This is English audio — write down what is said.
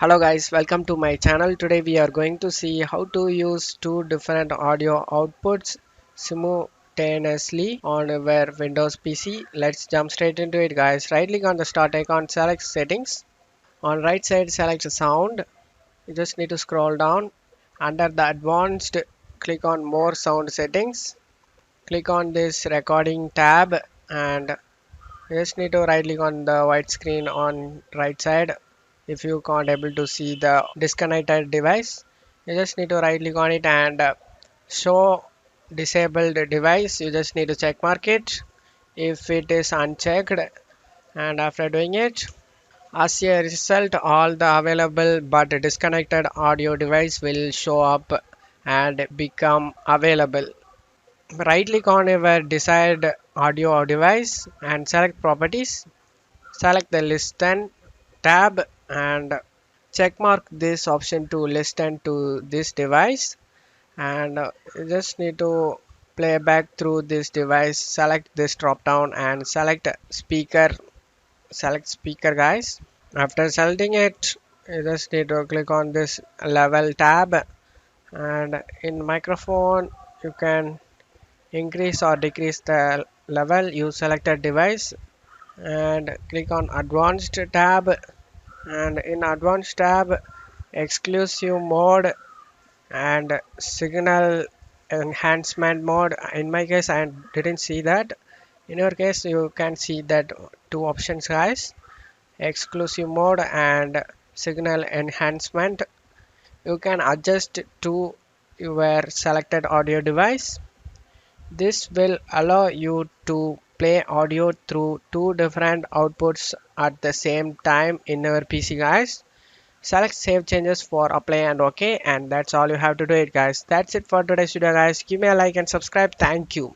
Hello guys, welcome to my channel. Today we are going to see how to use two different audio outputs simultaneously on our Windows PC. Let's jump straight into it guys. Right click on the start icon, select settings. On right side select sound. You just need to scroll down. Under the advanced, click on more sound settings. Click on this recording tab and you just need to right click on the white screen on right side. If you can't able to see the disconnected device, you just need to right click on it and show disabled device. You just need to check mark it if it is unchecked, and after doing it, as a result all the available but disconnected audio device will show up and become available. Right click on your desired audio device and select properties. Select the listen tab and check mark this option to listen to this device, and you just need to play back through this device. Select this drop down and select speaker guys. After selecting it, you just need to click on this level tab, and in microphone you can increase or decrease the level you selected device, and click on advanced tab, and in advanced tab exclusive mode and signal enhancement mode. In my case I didn't see that. In your case you can see that two options guys, exclusive mode and signal enhancement. You can adjust to your selected audio device. This will allow you to play audio through two different outputs at the same time in your PC guys. Select save changes for apply and OK, and that's all you have to do it guys. That's it for today's video guys. Give me a like and subscribe. Thank you.